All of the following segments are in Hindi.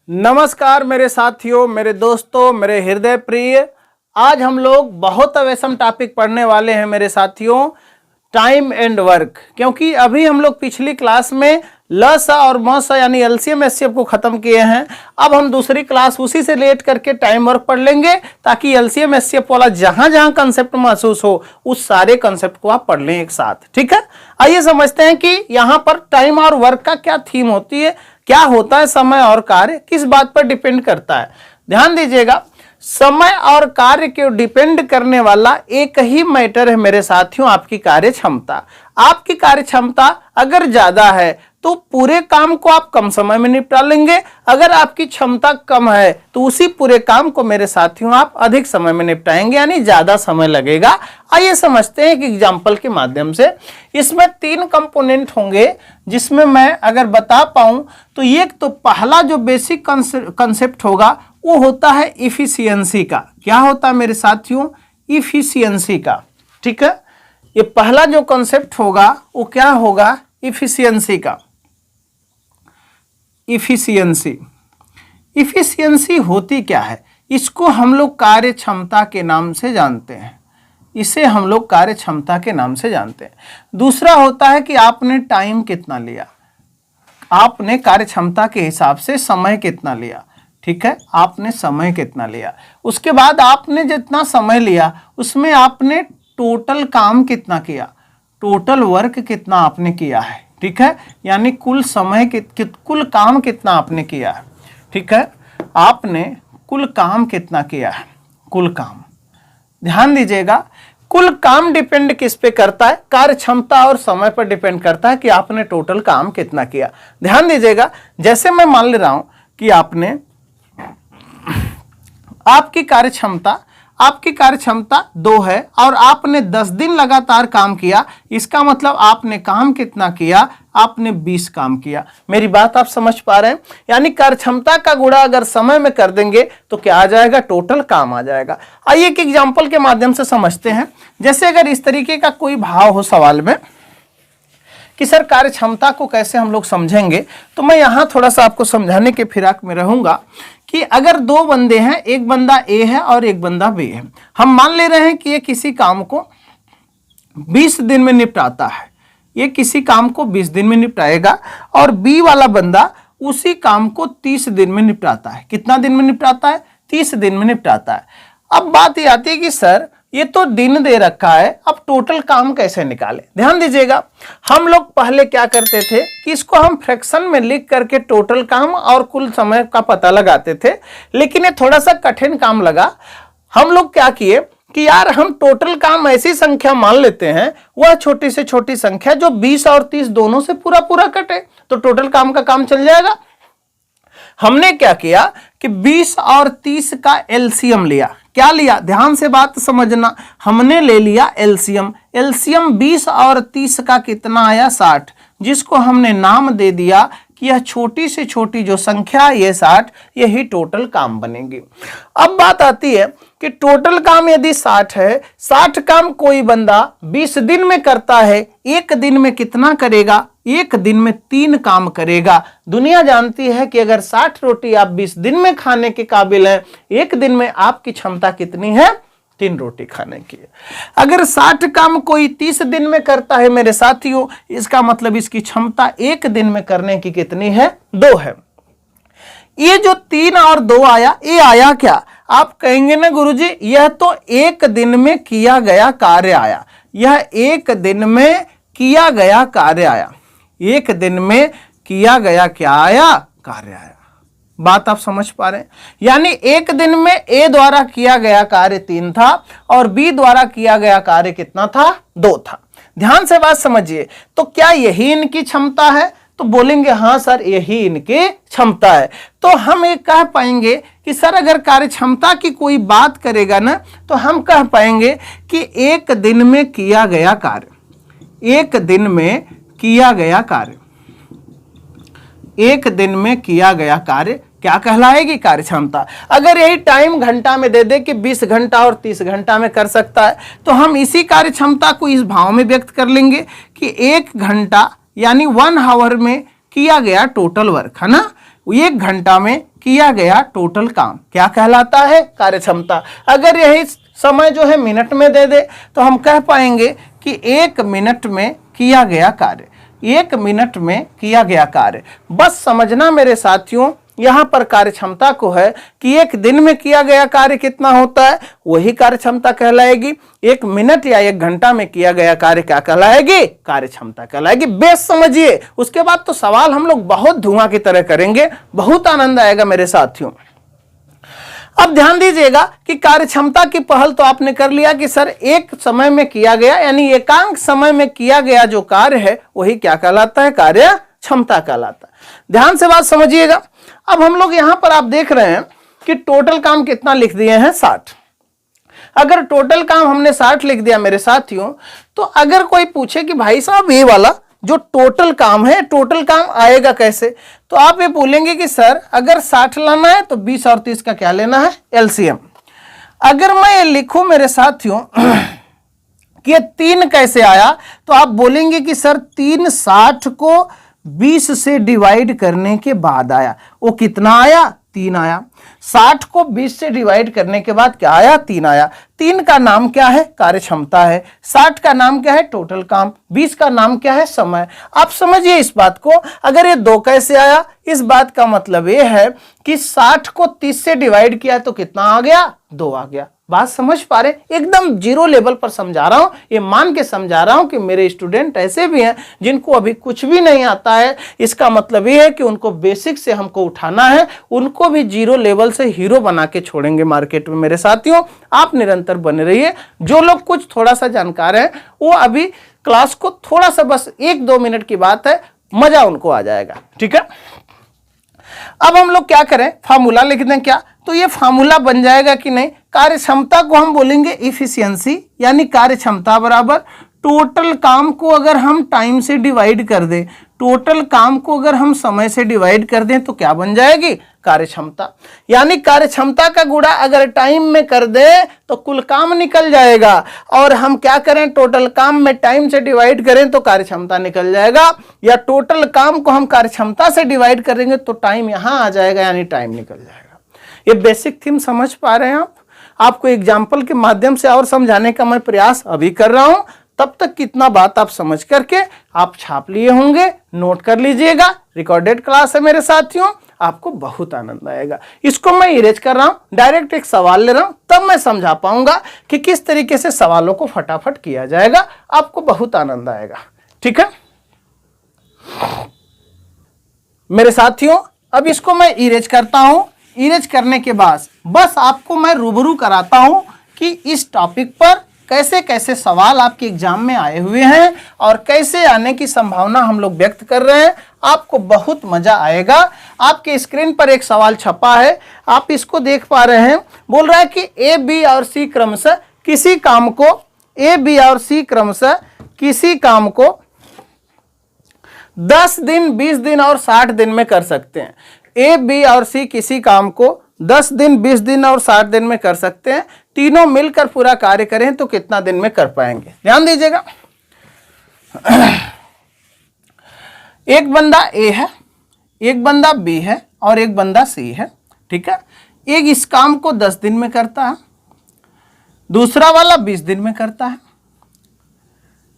नमस्कार मेरे साथियों, मेरे दोस्तों, मेरे हृदय प्रिय। आज हम लोग बहुत अवसम टॉपिक पढ़ने वाले हैं मेरे साथियों, टाइम एंड वर्क। क्योंकि अभी हम लोग पिछली क्लास में लसा और मसा यानी एलसीएम एचसीएफ को खत्म किए हैं। अब हम दूसरी क्लास उसी से रिलेट करके टाइम वर्क पढ़ लेंगे, ताकि एलसीएम एचसीएफ वाला जहां जहां कंसेप्ट महसूस हो उस सारे कंसेप्ट को आप पढ़ लें एक साथ। ठीक है, आइए समझते हैं कि यहाँ पर टाइम और वर्क का क्या थीम होती है, क्या होता है समय और कार्य, किस बात पर डिपेंड करता है। ध्यान दीजिएगा, समय और कार्य को डिपेंड करने वाला एक ही मैटर है मेरे साथियों, आपकी कार्य क्षमता। आपकी कार्य क्षमता अगर ज्यादा है तो पूरे काम को आप कम समय में निपटा लेंगे। अगर आपकी क्षमता कम है तो उसी पूरे काम को मेरे साथियों आप अधिक समय में निपटाएंगे, यानी ज्यादा समय लगेगा। आइए समझते हैं कि एग्जाम्पल के माध्यम से। इसमें 3 कंपोनेंट होंगे, जिसमें मैं अगर बता पाऊं तो एक तो पहला जो बेसिक कंसेप्ट होगा वो होता है इफिशियंसी का। क्या होता है मेरे साथियों? इफिशियंसी का। ठीक है, ये पहला जो कंसेप्ट होगा वो क्या होगा? इफिशियंसी का। इफिशियंसी इफिशियंसी होती क्या है? इसको हम लोग कार्य क्षमता के नाम से जानते हैं। इसे हम लोग कार्य क्षमता के नाम से जानते हैं। दूसरा होता है कि आपने टाइम कितना लिया, आपने कार्य क्षमता के हिसाब से समय कितना लिया। ठीक है, आपने समय कितना लिया, उसके बाद आपने जितना समय लिया उसमें आपने टोटल काम कितना किया, टोटल वर्क कितना आपने किया है। ठीक है, यानी कुल समय कुल काम कितना आपने किया है। ठीक है, आपने कुल काम कितना किया है, कुल काम। ध्यान दीजिएगा, कुल काम डिपेंड किस पे करता है? कार्य क्षमता और समय पर डिपेंड करता है कि आपने टोटल काम कितना किया। ध्यान दीजिएगा, जैसे मैं मान ले रहा हूं कि आपकी कार्य क्षमता 2 है और आपने 10 दिन लगातार काम किया। इसका मतलब आपने काम कितना किया? आपने 20 काम किया। मेरी बात आप समझ पा रहे हैं? यानी कार्य क्षमता का गुणा अगर समय में कर देंगे तो क्या आ जाएगा? टोटल काम आ जाएगा। आइए एक एग्जांपल के माध्यम से समझते हैं। जैसे अगर इस तरीके का कोई भाव हो सवाल में कि सर कार्य क्षमता को कैसे हम लोग समझेंगे, तो मैं यहां थोड़ा सा आपको समझाने के फिराक में रहूंगा कि अगर 2 बंदे हैं, एक बंदा ए है और एक बंदा बी है। हम मान ले रहे हैं कि ये किसी काम को 20 दिन में निपटाता है, ये किसी काम को 20 दिन में निपटाएगा, और बी वाला बंदा उसी काम को 30 दिन में निपटाता है। कितना दिन में निपटाता है? 30 दिन में निपटाता है। अब बात ये आती है कि सर ये तो दिन दे रखा है, अब टोटल काम कैसे निकाले? ध्यान दीजिएगा, हम लोग पहले क्या करते थे कि इसको हम फ्रैक्शन में लिख करके टोटल काम और कुल समय का पता लगाते थे, लेकिन ये थोड़ा सा कठिन काम लगा। हम लोग क्या किए कि यार हम टोटल काम ऐसी संख्या मान लेते हैं, वह छोटी से छोटी संख्या जो 20 और 30 दोनों से पूरा पूरा कटे, तो टोटल काम का काम चल जाएगा। हमने क्या किया कि 20 और 30 का एलसीएम लिया। क्या लिया? ध्यान से बात समझना, हमने ले लिया एलसीएम। एलसीएम 20 और 30 का कितना आया? 60, जिसको हमने नाम दे दिया कि यह छोटी से छोटी जो संख्या ये 60, यही टोटल काम बनेगी। अब बात आती है कि टोटल काम यदि 60 है, 60 काम कोई बंदा 20 दिन में करता है, एक दिन में कितना करेगा? एक दिन में 3 काम करेगा। दुनिया जानती है कि अगर 60 रोटी आप 20 दिन में खाने के काबिल हैं, एक दिन में आपकी क्षमता कितनी है? 3 रोटी खाने की। अगर 60 काम कोई 30 दिन में करता है मेरे साथियों, इसका मतलब इसकी क्षमता एक दिन में करने की कितनी है? 2 है। ये जो 3 और 2 आया, ये आया क्या? आप कहेंगे ना गुरुजी, यह तो एक दिन में किया गया कार्य आया। यह एक दिन में किया गया कार्य आया। एक दिन में किया गया क्या आया? कार्य आया। बात आप समझ पा रहे हैं? यानी एक दिन में ए द्वारा किया गया कार्य 3 था और बी द्वारा किया गया कार्य कितना था? 2 था। ध्यान से बात समझिए। तो क्या यही इनकी क्षमता है? तो बोलेंगे हाँ सर, यही इनकी क्षमता है। तो हम ये कह पाएंगे कि सर अगर कार्य क्षमता की कोई बात करेगा ना, तो हम कह पाएंगे कि एक दिन में किया गया कार्य, एक दिन में किया गया कार्य, एक दिन में किया गया कार्य क्या कहलाएगी? कार्य क्षमता। अगर यही टाइम घंटा में दे दे कि 20 घंटा और 30 घंटा में कर सकता है, तो हम इसी कार्य क्षमता को इस भाव में व्यक्त कर लेंगे कि 1 घंटा यानी 1 आवर में किया गया टोटल वर्क, है ना? 1 घंटा में किया गया टोटल काम क्या कहलाता है? कार्यक्षमता। अगर यही समय जो है मिनट में दे दे तो हम कह पाएंगे कि 1 मिनट में किया गया कार्य, 1 मिनट में किया गया कार्य। बस समझना मेरे साथियों, यहाँ पर कार्यक्षमता को है कि 1 दिन में किया गया कार्य कितना होता है, वही कार्यक्षमता कहलाएगी। 1 मिनट या 1 घंटा में किया गया कार्य क्या कहलाएगी? कार्यक्षमता कहलाएगी। बेस समझिए, उसके बाद तो सवाल हम लोग बहुत धुआं की तरह करेंगे, बहुत आनंद आएगा मेरे साथियों। अब ध्यान दीजिएगा कि कार्यक्षमता की पहल तो आपने कर लिया कि सर एक समय में किया गया, यानी एकांक समय में किया गया जो कार्य है वही क्या कहलाता है? कार्य क्षमता कहलाता है। ध्यान से बात समझिएगा। अब हम लोग यहां पर आप देख रहे हैं कि टोटल काम कितना लिख दिए हैं? 60। अगर टोटल काम हमने 60 लिख दिया मेरे साथियों, तो अगर कोई पूछे कि भाई साहब ये वाला जो टोटल काम है, टोटल काम आएगा कैसे, तो आप ये बोलेंगे कि सर अगर 60 लाना है तो 20 और 30 का क्या लेना है? एलसीएम। अगर मैं ये लिखूं मेरे साथियों कि ये 3 कैसे आया, तो आप बोलेंगे कि सर 3 60 को 20 से डिवाइड करने के बाद आया। वो कितना आया? 3 आया। 60 को 20 से डिवाइड करने के बाद क्या आया? 3 आया। 3 का नाम क्या है? कार्यक्षमता है। 60 का नाम क्या है? टोटल काम। 20 का नाम क्या है? समय। आप समझिए इस बात को। अगर ये 2 कैसे आया, इस बात का मतलब ये है कि 60 को 30 से डिवाइड किया तो कितना आ गया? 2 आ गया। बात समझ पा रहे? एकदम जीरो लेवल पर समझा रहा हूं, ये मान के समझा रहा हूं कि मेरे स्टूडेंट ऐसे भी हैं जिनको अभी कुछ भी नहीं आता है। इसका मतलब ये है कि उनको बेसिक से हमको उठाना है, उनको भी जीरो लेवल से हीरो बना के छोड़ेंगे मार्केट में मेरे साथियों। आप निरंतर बने रहिए। जो लोग कुछ थोड़ा सा जानकार हैं वो अभी क्लास को थोड़ा सा, बस 1-2 मिनट की बात है, मजा उनको आ जाएगा। ठीक है, अब हम लोग क्या करें? फार्मूला लिख दें क्या? तो ये फार्मूला बन जाएगा कि नहीं? कार्यक्षमता को हम बोलेंगे इफिशियंसी, यानी कार्यक्षमता बराबर टोटल काम को अगर हम टाइम से डिवाइड कर दें, टोटल काम को अगर हम समय से डिवाइड कर दें तो क्या बन जाएगी? कार्यक्षमता। यानी कार्यक्षमता का गुणा अगर टाइम में कर दें तो कुल काम निकल जाएगा, और हम क्या करें? टोटल काम में टाइम से डिवाइड करें तो कार्यक्षमता निकल जाएगा, या टोटल काम को हम कार्यक्षमता से डिवाइड करेंगे तो टाइम यहां आ जाएगा, यानी टाइम निकल जाएगा। ये बेसिक थीम समझ पा रहे हैं आप? आपको एग्जाम्पल के माध्यम से और समझाने का मैं प्रयास अभी कर रहा हूं। तब तक कितना बात आप समझ करके आप छाप लिए होंगे, नोट कर लीजिएगा। रिकॉर्डेड क्लास है मेरे साथियों, आपको बहुत आनंद आएगा। इसको मैं इरेज कर रहा हूं, डायरेक्ट एक सवाल ले रहा हूं, तब मैं समझा पाऊंगा कि किस तरीके से सवालों को फटाफट किया जाएगा। आपको बहुत आनंद आएगा। ठीक है मेरे साथियों, अब इसको मैं इरेज करता हूं। इरेज करने के बाद बस आपको मैं रूबरू कराता हूं कि इस टॉपिक पर कैसे कैसे सवाल आपके एग्जाम में आए हुए हैं और कैसे आने की संभावना हम लोग व्यक्त कर रहे हैं। आपको बहुत मजा आएगा। आपके स्क्रीन पर एक सवाल छपा है, आप इसको देख पा रहे हैं। बोल रहा है कि ए, बी और सी क्रमशः किसी काम को, ए, बी और सी क्रमशः किसी काम को 10 दिन, 20 दिन और 60 दिन में कर सकते हैं। ए, बी और सी किसी काम को 10 दिन, 20 दिन और 60 दिन में कर सकते हैं। तीनों मिलकर पूरा कार्य करें तो कितना दिन में कर पाएंगे? ध्यान दीजिएगा। एक बंदा ए है, एक बंदा बी है और एक बंदा सी है। ठीक है, एक इस काम को 10 दिन में करता है, दूसरा वाला 20 दिन में करता है।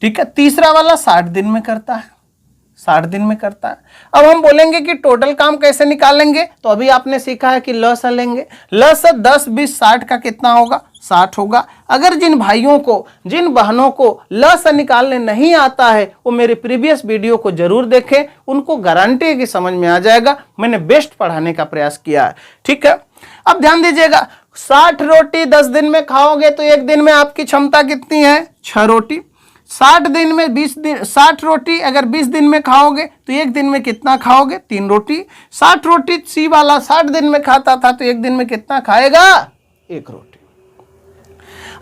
ठीक है, तीसरा वाला 60 दिन में करता है, 60 दिन में करता है। अब हम बोलेंगे कि टोटल काम कैसे निकालेंगे, तो अभी आपने सीखा है कि लसा लेंगे। लसा 10, 20, 60 का कितना होगा? 60 होगा। अगर जिन भाइयों को, जिन बहनों को लसा निकालने नहीं आता है वो मेरे प्रीवियस वीडियो को जरूर देखें, उनको गारंटी है कि समझ में आ जाएगा। मैंने बेस्ट पढ़ाने का प्रयास किया है। ठीक है, अब ध्यान दीजिएगा। 60 रोटी 10 दिन में खाओगे तो एक दिन में आपकी क्षमता कितनी है? 6 रोटी। 60 दिन में 60 रोटी अगर 20 दिन में खाओगे तो एक दिन में कितना खाओगे? 3 रोटी। 60 रोटी सी वाला 60 दिन में खाता था तो एक दिन में कितना खाएगा? 1 रोटी।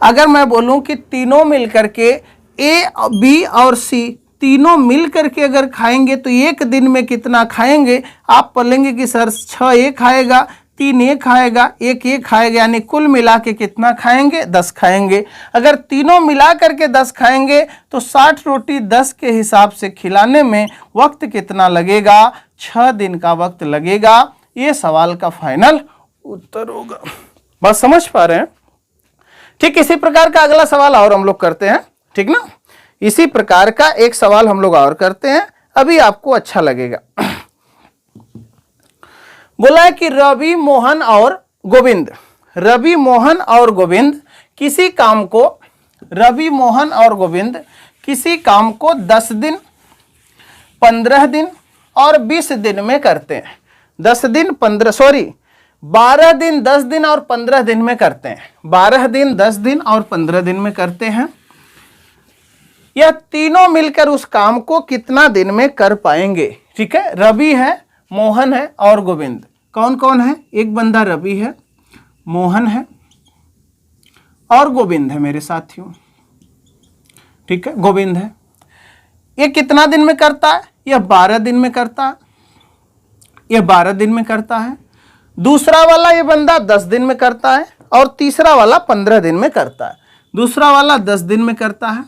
अगर मैं बोलूं कि तीनों मिलकर के ए, बी और सी तीनों मिलकर के अगर खाएंगे तो एक दिन में कितना खाएंगे? आप बोलेंगे कि सर 6 ये खाएगा, 3 ये खाएगा, 1 ये खाएगा, यानी कुल मिला के कितना खाएंगे? 10 खाएंगे। अगर तीनों मिला करके 10 खाएंगे तो 60 रोटी 10 के हिसाब से खिलाने में वक्त कितना लगेगा? 6 दिन का वक्त लगेगा। ये सवाल का फाइनल उत्तर होगा। बस समझ पा रहे हैं? ठीक इसी प्रकार का अगला सवाल और हम लोग करते हैं, ठीक ना। इसी प्रकार का एक सवाल हम लोग और करते हैं, अभी आपको अच्छा लगेगा। बोला है कि रवि मोहन और गोविंद किसी काम को 10 दिन, 15 दिन और 20 दिन में करते हैं। 12 दिन, 10 दिन और 15 दिन में करते हैं। 12 दिन, 10 दिन और 15 दिन में करते हैं। यह तीनों मिलकर उस काम को कितना दिन में कर पाएंगे? ठीक है, रवि है, मोहन है और गोविंद। कौन कौन है? एक बंदा रवि है, मोहन है और गोविंद है मेरे साथियों। ठीक है, गोविंद है। ये कितना दिन में करता है? यह 12 दिन में करता है। दूसरा वाला ये बंदा 10 दिन में करता है और तीसरा वाला 15 दिन में करता है। दूसरा वाला 10 दिन में करता है,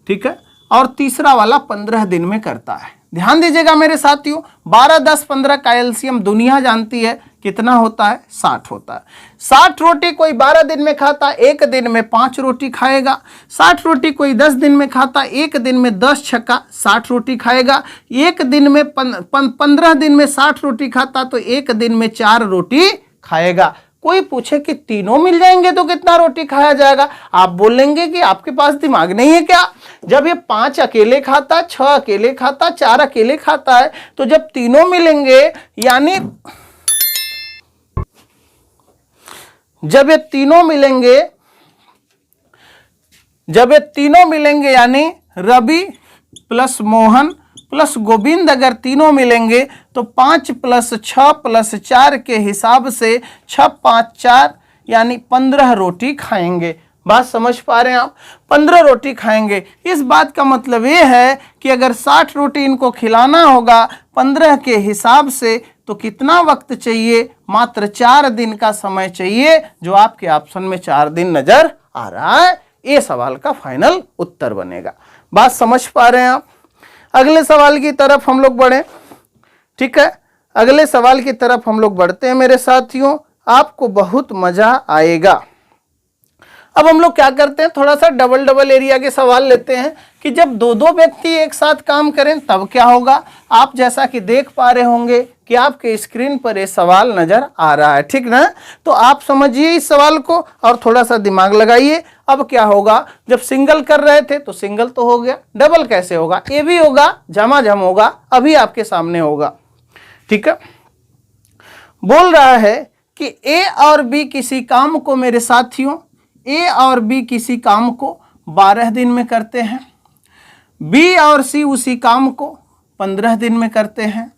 ठीक है, और तीसरा वाला 15 दिन में करता है। ध्यान दीजिएगा मेरे साथियों, 12, 10, 15 का एलसीएम दुनिया जानती है कितना होता है? 60 होता है। 60 रोटी कोई 12 दिन में खाता, एक दिन में 5 रोटी खाएगा। 60 रोटी कोई 10 दिन में खाता, एक दिन में 10 छक्का 60 रोटी खाएगा। एक दिन में 15 दिन में 60 रोटी खाता तो एक दिन में 4 रोटी खाएगा। कोई पूछे कि तीनों मिल जाएंगे तो कितना रोटी खाया जाएगा? आप बोलेंगे कि आपके पास दिमाग नहीं है क्या? जब ये 5 अकेले खाता, 6 अकेले खाता, 4 अकेले खाता है, तो जब तीनों मिलेंगे यानी जब ये तीनों मिलेंगे यानी रवि प्लस मोहन प्लस गोविंद अगर तीनों मिलेंगे तो 5 + 6 + 4 के हिसाब से 6, 5, 4 यानी 15 रोटी खाएंगे। बात समझ पा रहे हैं आप? 15 रोटी खाएंगे। इस बात का मतलब ये है कि अगर 60 रोटी इनको खिलाना होगा 15 के हिसाब से तो कितना वक्त चाहिए? मात्र 4 दिन का समय चाहिए, जो आपके ऑप्शन में 4 दिन नजर आ रहा है। ये सवाल का फाइनल उत्तर बनेगा। बात समझ पा रहे हैं आप? अगले सवाल की तरफ हम लोग बढ़े। ठीक है, अगले सवाल की तरफ हम लोग बढ़ते हैं मेरे साथियों, आपको बहुत मजा आएगा। अब हम लोग क्या करते हैं, थोड़ा सा डबल एरिया के सवाल लेते हैं कि जब 2-2 व्यक्ति एक साथ काम करें तब क्या होगा। आप जैसा कि देख पा रहे होंगे कि आपके स्क्रीन पर ये सवाल नजर आ रहा है, ठीक ना। तो आप समझिए इस सवाल को और थोड़ा सा दिमाग लगाइए। अब क्या होगा, जब सिंगल कर रहे थे तो सिंगल तो हो गया, डबल कैसे होगा? ये भी होगा, झमाझम होगा, अभी आपके सामने होगा। ठीक है, बोल रहा है कि ए और बी किसी काम को, मेरे साथियों, ए और बी किसी काम को 12 दिन में करते हैं। बी और सी उसी काम को 15 दिन में करते हैं।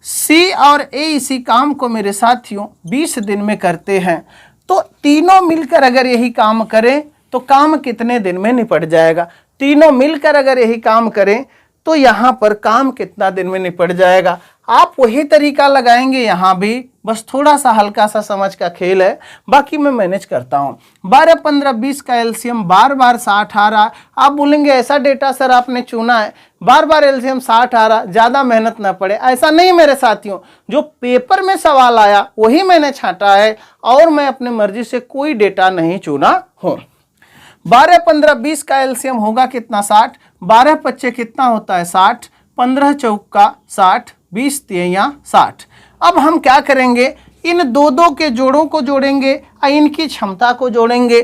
सी और ए इसी काम को मेरे साथियों 20 दिन में करते हैं। तो तीनों मिलकर अगर यही काम करें तो काम कितने दिन में निपट जाएगा? तीनों मिलकर अगर यही काम करें तो यहाँ पर काम कितना दिन में निपट जाएगा? आप वही तरीका लगाएंगे यहाँ भी, बस थोड़ा सा हल्का सा समझ का खेल है, बाकी मैं मैनेज करता हूँ। 12, 15, 20 का एलसीएम बार बार 60 आ रहा। आप बोलेंगे ऐसा डेटा सर आपने चुना है, बार बार एलसीएम 60 आ रहा, ज़्यादा मेहनत ना पड़े। ऐसा नहीं मेरे साथियों, जो पेपर में सवाल आया वही मैंने छांटा है और मैं अपने मर्जी से कोई डेटा नहीं चुना हूँ। 12, 15, 20 का एलसीएम होगा कितना? 60। 12 पच्चे कितना होता है? 60। 15 चौका 60, 20 तिया 60। अब हम क्या करेंगे, इन दो के जोड़ों को जोड़ेंगे और इनकी क्षमता को जोड़ेंगे,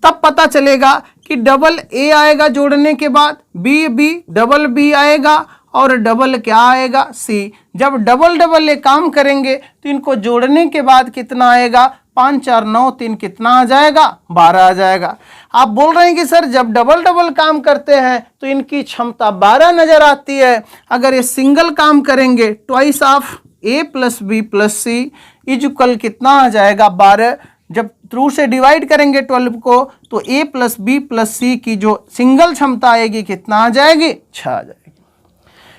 तब पता चलेगा कि डबल ए आएगा जोड़ने के बाद, बी, डबल बी आएगा और डबल क्या आएगा? सी। जब डबल ये काम करेंगे तो इनको जोड़ने के बाद कितना आएगा? 5, 4, 9, 3 कितना आ जाएगा? 12 आ जाएगा। आप बोल रहे हैं कि सर जब डबल काम करते हैं तो इनकी क्षमता 12 नजर आती है। अगर ये सिंगल काम करेंगे twice of A plus B plus C equal कितना आ जाएगा? 12। जब थ्रू से डिवाइड करेंगे 12 को तो ए प्लस बी प्लस सी की जो सिंगल क्षमता आएगी कितना आ जाएगी? 6 आ जाएगी।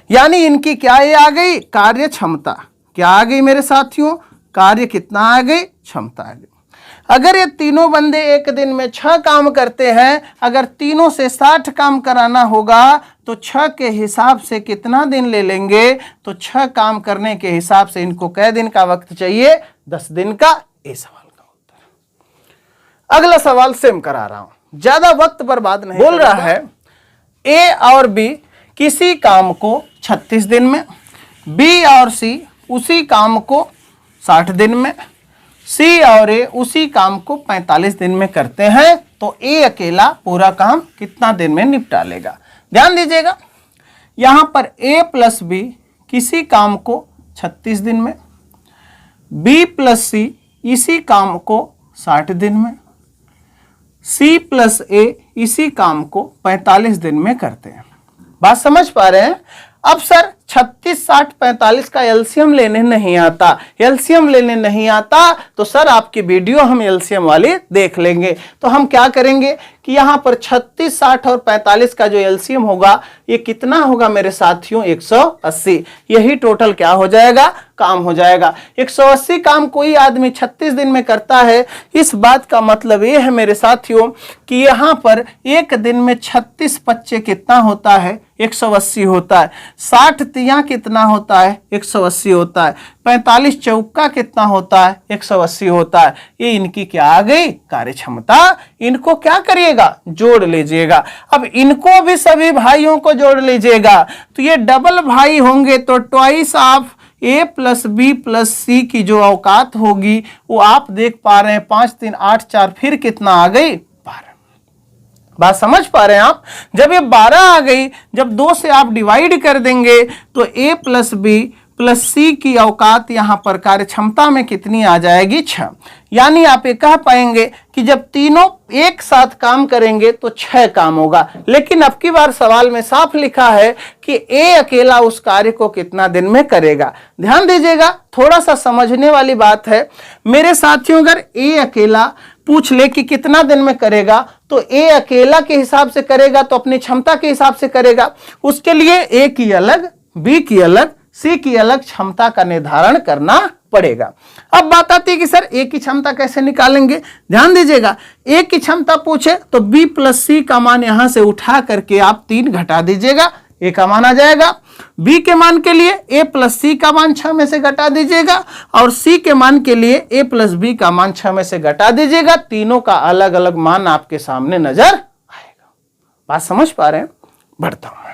यानी इनकी क्या ये आ गई? कार्य क्षमता। क्या आ गई मेरे साथियों? कार्य कितना आ गई? क्षमता आ गई। अगर ये तीनों बंदे एक दिन में 6 काम करते हैं, अगर तीनों से 60 काम कराना होगा तो 6 के हिसाब से कितना दिन ले लेंगे? तो 6 काम करने के हिसाब से इनको कै दिन का वक्त चाहिए? 10 दिन का। ए सवाल का उत्तर। अगला सवाल सेम करा रहा हूं, ज्यादा वक्त बर्बाद नहीं। बोल रहा है ए और बी किसी काम को 36 दिन में, बी और सी उसी काम को 60 दिन में, सी और ए उसी काम को 45 दिन में करते हैं, तो ए अकेला पूरा काम कितना दिन में निपटा लेगा? ध्यान दीजिएगा, यहां पर ए प्लस बी किसी काम को 36 दिन में, बी प्लस सी इसी काम को 60 दिन में, सी प्लस ए इसी काम को 45 दिन में करते हैं। बात समझ पा रहे हैं? अब सर 36, 60, 45 का एलसीएम लेने नहीं आता, एलसीएम लेने नहीं आता तो सर आपकी वीडियो हम एलसीएम वाली देख लेंगे। तो हम क्या करेंगे कि यहाँ पर 36, 60 और 45 का जो एलसीएम होगा ये कितना होगा मेरे साथियों? 180। यही टोटल क्या हो जाएगा? काम हो जाएगा। 180 काम कोई आदमी 36 दिन में करता है। इस बात का मतलब ये है मेरे साथियों कि यहाँ पर एक दिन में 36 पच्चे कितना होता है? 180 होता है। 60 तिया कितना होता है? 180 होता है। 45 चौका कितना होता है? 180 होता है। ये इनकी क्या आ गई? कार्य क्षमता। इनको क्या करिएगा? जोड़ लीजिएगा। अब इनको भी सभी भाइयों को जोड़ लीजिएगा तो ये डबल भाई होंगे, तो twice of A plus B plus C की जो औकात होगी वो आप देख पा रहे हैं 5, 3, 8, 4, फिर कितना आ गई? 12। बात समझ पा रहे हैं आप? जब ये 12 आ गई, जब 2 से आप डिवाइड कर देंगे तो ए प्लस बी प्लस सी की औकात यहां पर कार्य क्षमता में कितनी आ जाएगी? 6। यानी आप ये कह पाएंगे कि जब तीनों एक साथ काम करेंगे तो 6 काम होगा। लेकिन अब की बार सवाल में साफ लिखा है कि ए अकेला उस कार्य को कितना दिन में करेगा। ध्यान दीजिएगा, थोड़ा सा समझने वाली बात है मेरे साथियों। अगर ए अकेला पूछ ले कि कितना दिन में करेगा तो ए अकेला के हिसाब से करेगा तो अपनी क्षमता के हिसाब से करेगा। उसके लिए ए की अलग, बी की अलग, सी की अलग क्षमता का निर्धारण करना पड़ेगा। अब बात आती है कि सर ए की क्षमता कैसे निकालेंगे? ध्यान दीजिएगा, ए की क्षमता पूछे तो बी प्लस सी का मान यहां से उठा करके आप 3 घटा दीजिएगा, ए का मान आ जाएगा। बी के मान के लिए ए प्लस सी का मान 6 में से घटा दीजिएगा और सी के मान के लिए ए प्लस बी का मान 6 में से घटा दीजिएगा। तीनों का अलग अलग मान आपके सामने नजर आएगा। बात समझ पा रहे हैं? बढ़ता हूं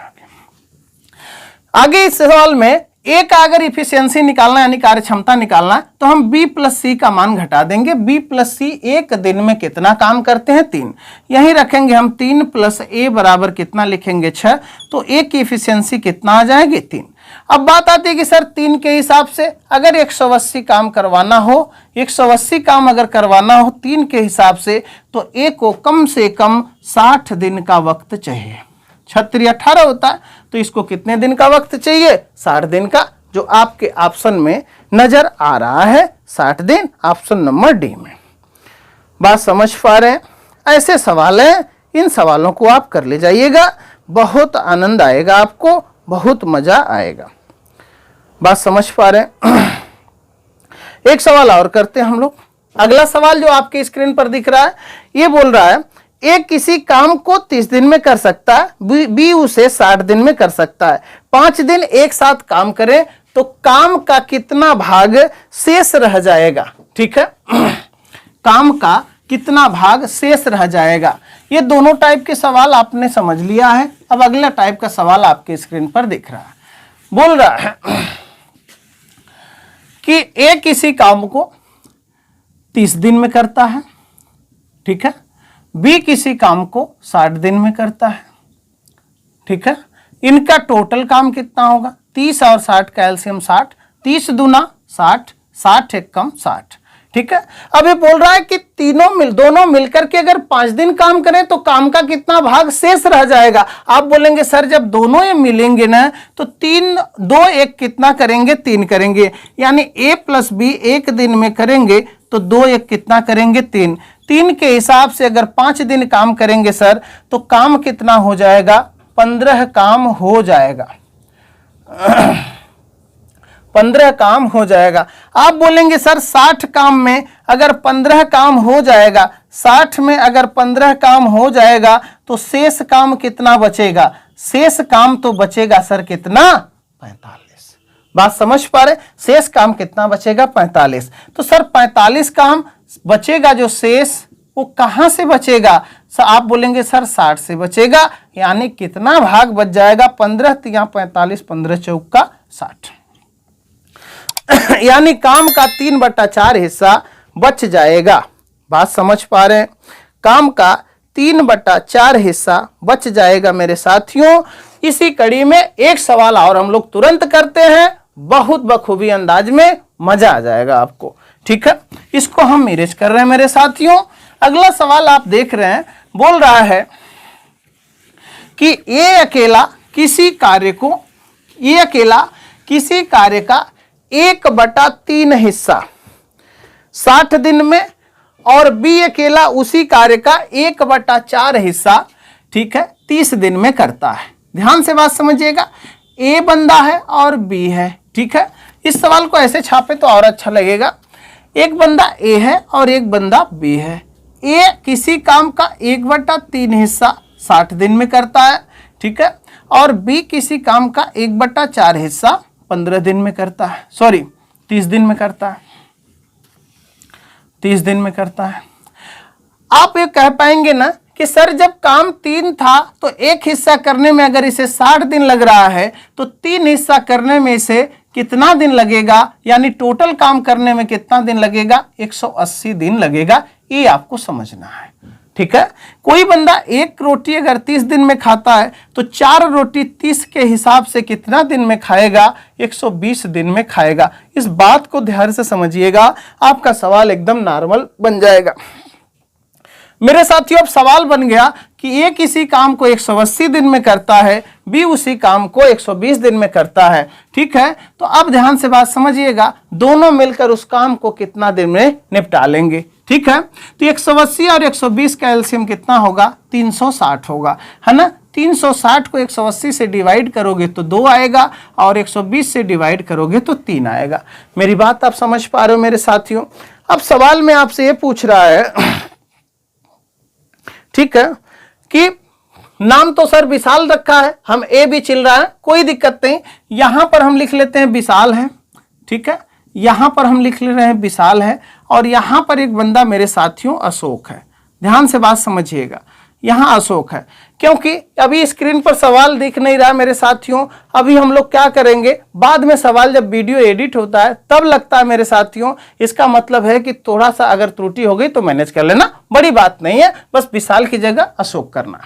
आगे। इस सवाल में ए का अगर इफिशियंसी निकालना यानी कार्य क्षमता निकालना तो हम बी प्लस सी का मान घटा देंगे। बी प्लस सी एक दिन में कितना काम करते हैं? 3। यहीं रखेंगे हम 3 प्लस ए बराबर कितना लिखेंगे? 6। तो ए की इफिशियंसी कितना आ जाएगी? 3। अब बात आती है कि सर 3 के हिसाब से अगर 180 काम करवाना हो, 180 काम अगर करवाना हो 3 के हिसाब से तो ए को कम से कम 60 दिन का वक्त चाहिए। 36 18 होता है तो इसको कितने दिन का वक्त चाहिए? 60 दिन का, जो आपके ऑप्शन में नजर आ रहा है 60 दिन, ऑप्शन नंबर डी में। बात समझ पा रहे हैं? ऐसे सवाल हैं, इन सवालों को आप कर ले जाइएगा, बहुत आनंद आएगा आपको, बहुत मजा आएगा। बात समझ पा रहे हैं? एक सवाल और करते हैं हम लोग। अगला सवाल जो आपके स्क्रीन पर दिख रहा है ये बोल रहा है ए किसी काम को 30 दिन में कर सकता है, बी उसे 60 दिन में कर सकता है। 5 दिन एक साथ काम करें तो काम का कितना भाग शेष रह जाएगा? ठीक है, काम का कितना भाग शेष रह जाएगा? ये दोनों टाइप के सवाल आपने समझ लिया है। अब अगला टाइप का सवाल आपके स्क्रीन पर दिख रहा है। बोल रहा है कि ए किसी काम को 30 दिन में करता है, ठीक है, बी किसी काम को 60 दिन में करता है, ठीक है। इनका टोटल काम कितना होगा? 30 और 60 का एलसीएम 60, 30 दूना 60, 60 एक कम 60, ठीक है। अब ये बोल रहा है कि दोनों मिलकर के अगर 5 दिन काम करें तो काम का कितना भाग शेष रह जाएगा? आप बोलेंगे सर जब दोनों ये मिलेंगे ना तो 3 2 1 कितना करेंगे? 3 करेंगे, यानी ए प्लस बी एक दिन में करेंगे तो 2 1 कितना करेंगे? 3। 3 के हिसाब से अगर 5 दिन काम करेंगे सर तो काम कितना हो जाएगा? 15 काम हो जाएगा। 15 काम हो जाएगा। आप बोलेंगे सर 60 काम में अगर 15 काम हो जाएगा, 60 में अगर 15 काम हो जाएगा तो शेष काम कितना बचेगा? शेष काम तो बचेगा सर कितना? 45। बात समझ पा रहे? शेष काम कितना बचेगा? 45। तो सर 45 काम बचेगा, जो शेष वो कहां से बचेगा? आप बोलेंगे सर 60 से बचेगा, यानी कितना भाग बच जाएगा? 15 तिया 45, 15 चौका 60 यानी काम का 3/4 हिस्सा बच जाएगा। बात समझ पा रहे हैं? काम का 3/4 हिस्सा बच जाएगा मेरे साथियों। इसी कड़ी में एक सवाल और हम लोग तुरंत करते हैं, बहुत बखूबी अंदाज में, मजा आ जाएगा आपको। ठीक है, इसको हम इरेज कर रहे हैं मेरे साथियों। अगला सवाल आप देख रहे हैं, बोल रहा है कि ये अकेला किसी कार्य का 1/3 हिस्सा 60 दिन में और बी अकेला उसी कार्य का 1/4 हिस्सा, ठीक है, 30 दिन में करता है। ध्यान से बात समझिएगा, ए बंदा है और बी है। ठीक है, इस सवाल को ऐसे छापे तो और अच्छा लगेगा। एक बंदा ए है और एक बंदा बी है। ए किसी काम का 1/3 हिस्सा 60 दिन में करता है, ठीक है, और बी किसी काम का 1/4 हिस्सा 15 दिन में करता है, 30 दिन में करता है। 30 दिन में करता है। आप ये कह पाएंगे ना कि सर जब काम 3 था तो एक हिस्सा करने में अगर इसे 60 दिन लग रहा है तो 3 हिस्सा करने में इसे कितना दिन लगेगा, यानी टोटल काम करने में कितना दिन लगेगा? 180 दिन लगेगा। ये आपको समझना है। ठीक है, कोई बंदा एक रोटी अगर 30 दिन में खाता है तो 4 रोटी 30 के हिसाब से कितना दिन में खाएगा? 120 दिन में खाएगा। इस बात को ध्यान से समझिएगा, आपका सवाल एकदम नॉर्मल बन जाएगा। मेरे साथियों, अब सवाल बन गया कि ए किसी काम को 180 दिन में करता है, बी उसी काम को 120 दिन में करता है। ठीक है, तो अब ध्यान से बात समझिएगा, दोनों मिलकर उस काम को कितना दिन में निपटा लेंगे। ठीक है, तो 180 और 120 का एलसीएम कितना होगा? 360 होगा, है ना। 360 को 180 से डिवाइड करोगे तो 2 आएगा और 120 से डिवाइड करोगे तो 3 आएगा। मेरी बात आप समझ पा रहे हो मेरे साथियों? अब सवाल में आपसे ये पूछ रहा है, ठीक है, कि नाम तो सर विशाल रखा है, हम ए भी चिल रहा है, कोई दिक्कत नहीं। यहां पर हम लिख लेते हैं विशाल है। ठीक है, यहां पर हम लिख ले रहे हैं विशाल है और यहां पर एक बंदा मेरे साथियों अशोक है। ध्यान से बात समझिएगा, यहां अशोक है, क्योंकि अभी स्क्रीन पर सवाल दिख नहीं रहा मेरे साथियों। अभी हम लोग क्या करेंगे, बाद में सवाल जब वीडियो एडिट होता है तब लगता है मेरे साथियों। इसका मतलब है कि थोड़ा सा अगर त्रुटि हो गई तो मैनेज कर लेना, बड़ी बात नहीं है, बस विशाल की जगह अशोक करना।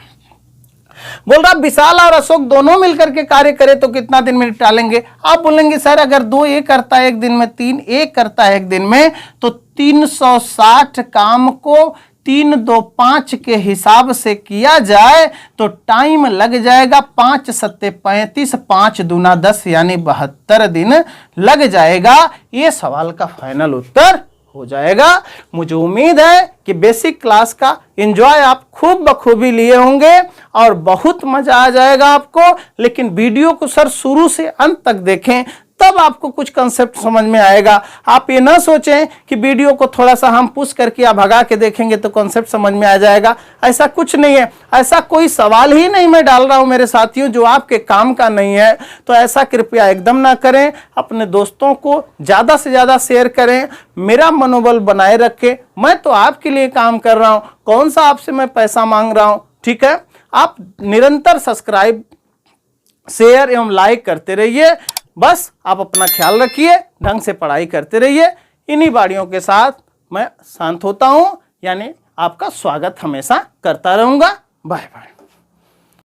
बोल रहा विशाल और अशोक दोनों मिलकर के कार्य करे तो कितना दिन में निपटा लेंगे? आप बोलेंगे सर अगर 2 ए करता है एक दिन में, 3 ए करता है एक दिन में, तो 360 काम को 3, 2, 5 के हिसाब से किया जाए तो टाइम लग जाएगा 5 सत्ते 35, 5 दूना 10 यानी 72 दिन लग जाएगा। ये सवाल का फाइनल उत्तर हो जाएगा। मुझे उम्मीद है कि बेसिक क्लास का एंजॉय आप खूब बखूबी लिए होंगे और बहुत मजा आ जाएगा आपको। लेकिन वीडियो को सर शुरू से अंत तक देखें, तब आपको कुछ कंसेप्ट समझ में आएगा। आप ये ना सोचें कि वीडियो को थोड़ा सा हम पुश करके या भगा के देखेंगे तो कंसेप्ट समझ में आ जाएगा, ऐसा कुछ नहीं है। ऐसा कोई सवाल ही नहीं मैं डाल रहा हूं मेरे साथियों जो आपके काम का नहीं है, तो ऐसा कृपया एकदम ना करें। अपने दोस्तों को ज़्यादा से ज़्यादा शेयर करें, मेरा मनोबल बनाए रखें। मैं तो आपके लिए काम कर रहा हूँ, कौन सा आपसे मैं पैसा मांग रहा हूँ। ठीक है, आप निरंतर सब्सक्राइब, शेयर एवं लाइक करते रहिए। बस आप अपना ख्याल रखिए, ढंग से पढ़ाई करते रहिए। इन्हीं बाड़ियों के साथ मैं शांत होता हूं, यानी आपका स्वागत हमेशा करता रहूंगा। Bye bye.